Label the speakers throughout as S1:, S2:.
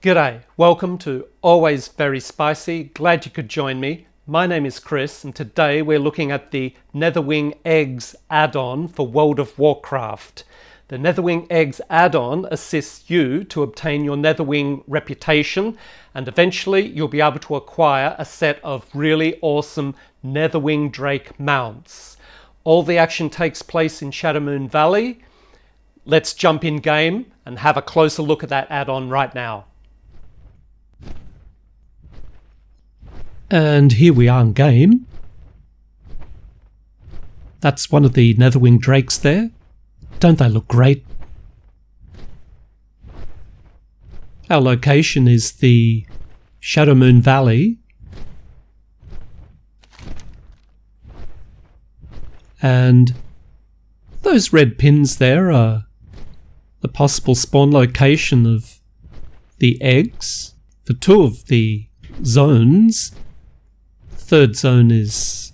S1: G'day, welcome to Always Very Spicy. Glad you could join me. My name is Chris and today we're looking at the Netherwing Eggs add-on for World of Warcraft. The Netherwing Eggs add-on assists you to obtain your Netherwing reputation and eventually you'll be able to acquire a set of really awesome Netherwing Drake mounts. All the action takes place in Shadowmoon Valley. Let's jump in game and have a closer look at that add-on right now.
S2: And here we are in game. That's one of the Netherwing Drakes there. Don't they look great? Our location is the Shadowmoon Valley. And those red pins there are the possible spawn location of the eggs for two of the zones. Third zone is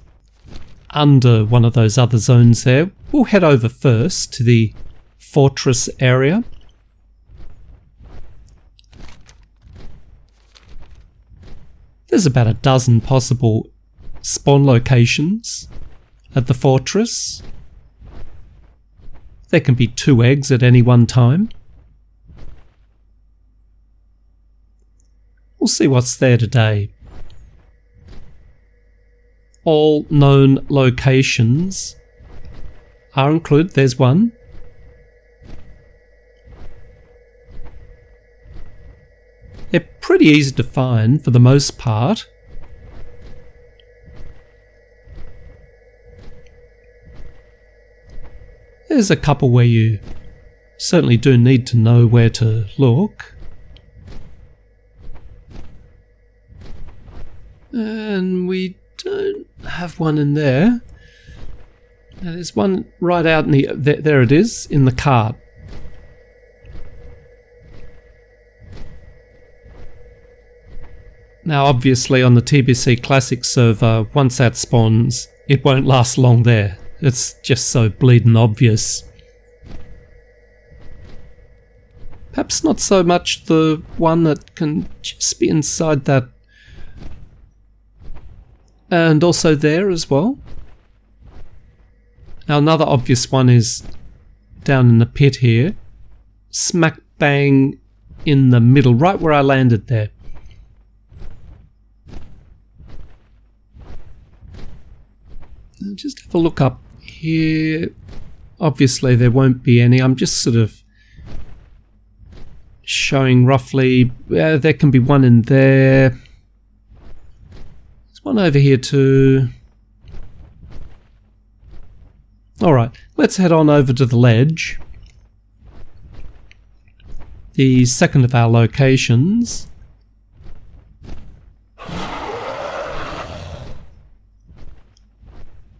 S2: under one of those other zones there. We'll head over first to the fortress area. There's about a dozen possible spawn locations at the fortress. There can be 2 eggs at any one time. We'll see what's there today. All known locations are included. There's one. They're pretty easy to find for the most part. There's a couple where you certainly do need to know where to look. And we don't have one in there. Now there's one right out in the... There it is, in the cart. Now obviously on the TBC Classic server, once that spawns, it won't last long there. It's just so bleeding obvious. Perhaps not so much the one that can just be inside that. And also there as well. Now another obvious one is down in the pit here. Smack bang in the middle, right where I landed there. Now just have a look up here. Obviously there won't be any. I'm just sort of showing roughly. There can be one in there. One over here too. Alright, let's head on over to the ledge. The second of our locations.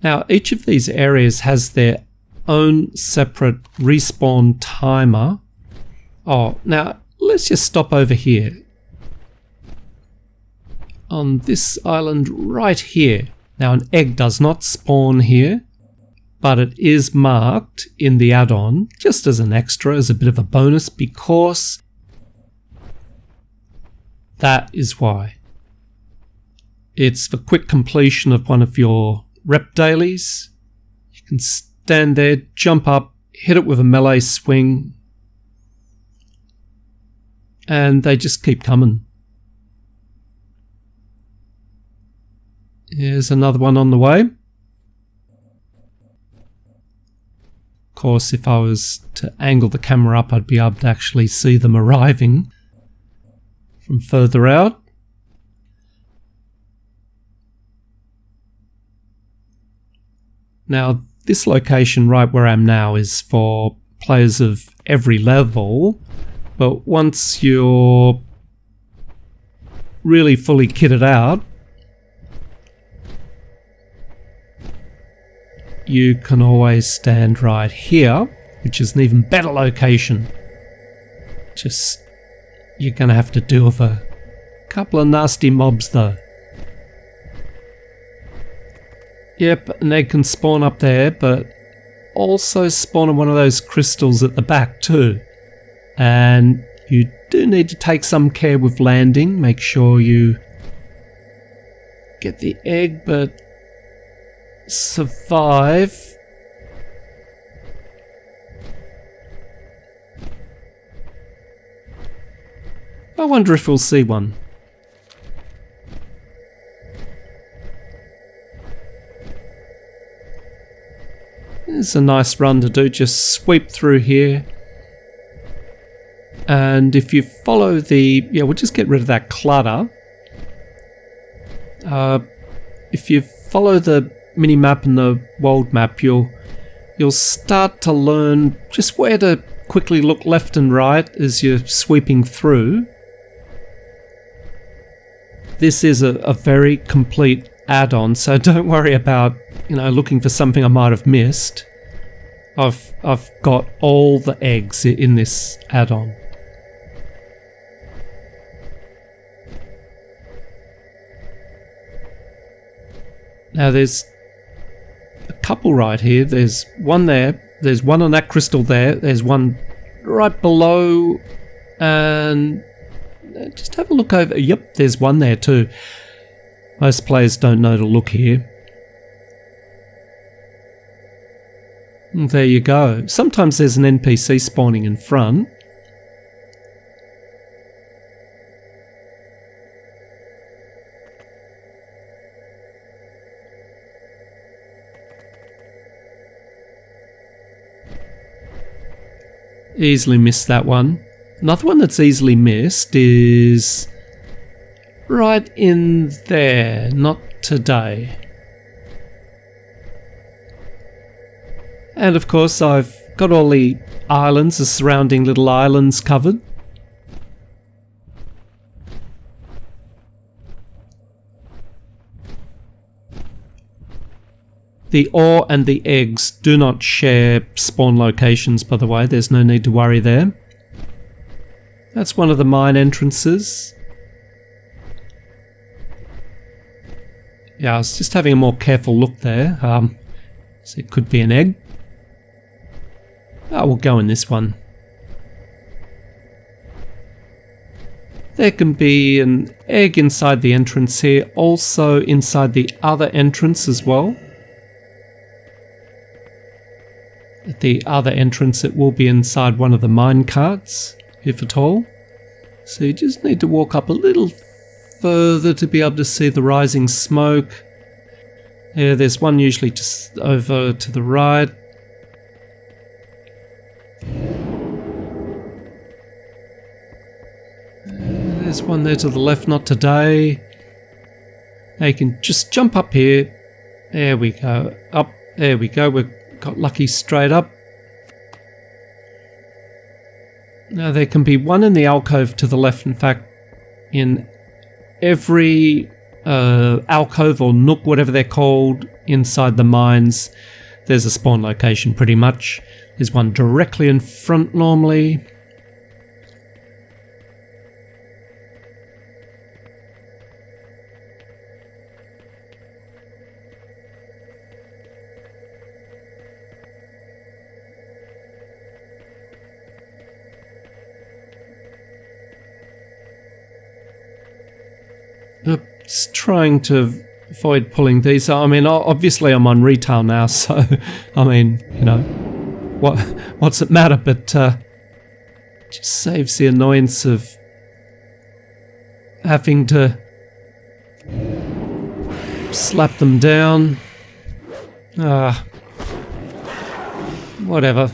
S2: Now, each of these areas has their own separate respawn timer. Oh, now let's just stop over here. On this island right here. Now an egg does not spawn here, but it is marked in the add-on just as an extra, as a bit of a bonus, because that is why. It's for quick completion of one of your rep dailies. You can stand there, jump up, hit it with a melee swing, and they just keep coming. Here's another one on the way. Of course, if I was to angle the camera up, I'd be able to actually see them arriving from further out. Now, this location right where I am now is for players of every level, but once you're really fully kitted out, you can always stand right here, which is an even better location. Just, you're going to have to deal with a couple of nasty mobs though. Yep, an egg can spawn up there, but also spawn on one of those crystals at the back too. And you do need to take some care with landing. Make sure you get the egg, but survive. I wonder if we'll see one. It's a nice run to do, just sweep through here. And if you follow the... yeah, we'll just get rid of that clutter. If you follow the mini-map and the world map, you'll start to learn just where to quickly look left and right as you're sweeping through. This is a very complete add-on, so don't worry about, looking for something I might have missed. I've got all the eggs in this add-on. Now there's a couple right here. There's one there. There's one on that crystal there. There's one right below. And just have a look over. Yep, there's one there too. Most players don't know to look here. And there you go. Sometimes there's an NPC spawning in front. Easily missed that one. Another one that's easily missed is right in there. Not today. And of course I've got all the islands, the surrounding little islands covered. The ore and the eggs do not share spawn locations, by the way. There's no need to worry there. That's one of the mine entrances. Yeah, I was just having a more careful look there. So it could be an egg. Oh, we'll go in this one. There can be an egg inside the entrance here, also inside the other entrance as well. At the other entrance it will be inside one of the mine carts, if at all. So you just need to walk up a little further to be able to see the rising smoke. Yeah, there's one usually just over to the right. There's one there to the left, not today. Now you can just jump up here. There we go. Up. There we go. We've got lucky straight up. Now there can be one in the alcove to the left. In fact, in every alcove or nook, whatever they're called, inside the mines, there's a spawn location pretty much. There's one directly in front normally. Just trying to avoid pulling these. I mean, obviously I'm on retail now, so I mean, what's it matter? But just saves the annoyance of having to slap them down. Whatever.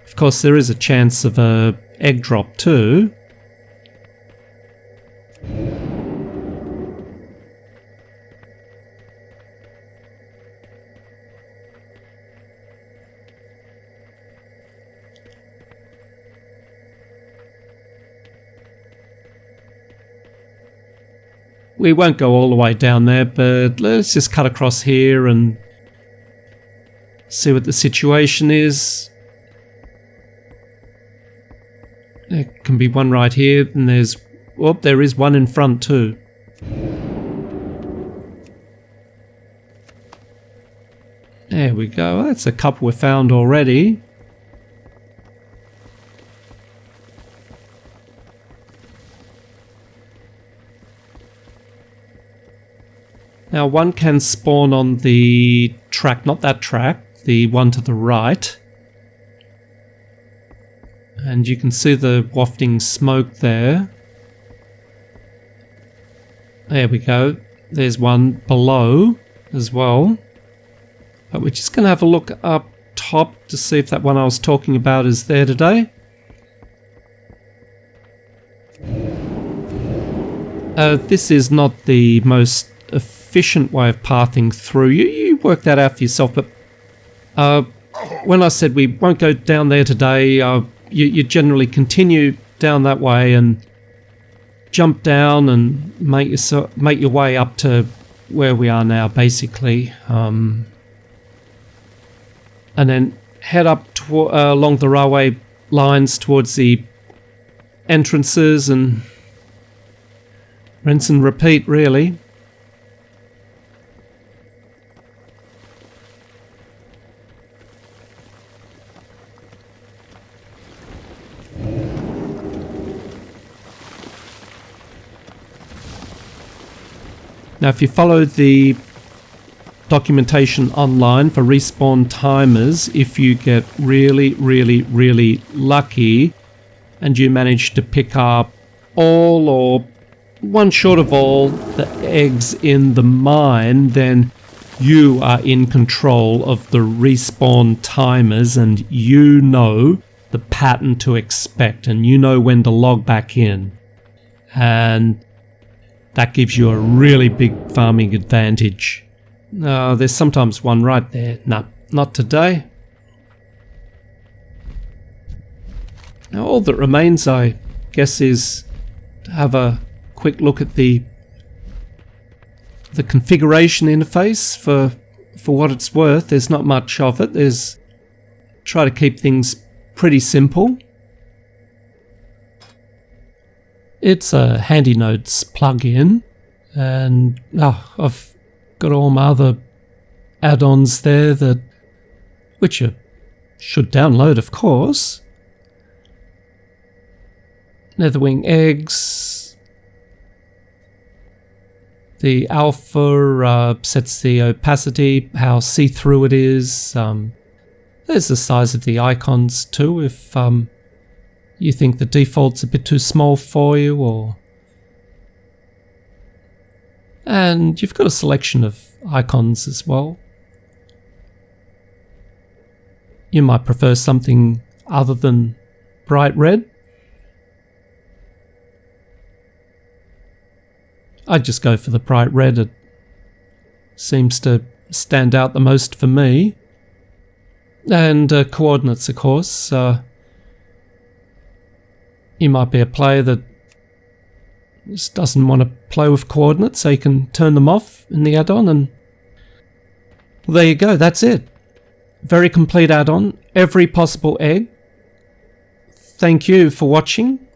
S2: Of course, there is a chance of a egg drop too. We won't go all the way down there, but let's just cut across here and see what the situation is. There can be one right here, and there is one in front too. There we go. That's a couple we've found already. Now one can spawn on the track, not that track, the one to the right. And you can see the wafting smoke there. There we go. There's one below as well. But we're just going to have a look up top to see if that one I was talking about is there today. This is not the most efficient way of pathing through. You work that out for yourself, but when I said we won't go down there today, you generally continue down that way and jump down and make your way up to where we are now, basically, and then head up along the railway lines towards the entrances and rinse and repeat, really. Now, if you follow the documentation online for respawn timers, if you get really, really, really lucky and you manage to pick up all or one short of all the eggs in the mine, then you are in control of the respawn timers and you know the pattern to expect and you know when to log back in. And that gives you a really big farming advantage. There's sometimes one right there. No, not today. Now all that remains, I guess, is to have a quick look at the configuration interface for what it's worth. There's not much of it. Try to keep things pretty simple. It's a Handy Notes plugin, and I've got all my other add-ons there which you should download, of course. Netherwing Eggs. The alpha sets the opacity, how see-through it is. There's the size of the icons too, if you think the default's a bit too small for you, and you've got a selection of icons as well. You might prefer something other than bright red. I'd just go for the bright red. It seems to stand out the most for me. And coordinates, of course. You might be a player that just doesn't want to play with coordinates, so you can turn them off in the add-on, and well, there you go, that's it. Very complete add-on, every possible egg. Thank you for watching,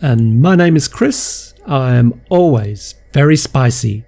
S2: and my name is Chris. I am always very spicy.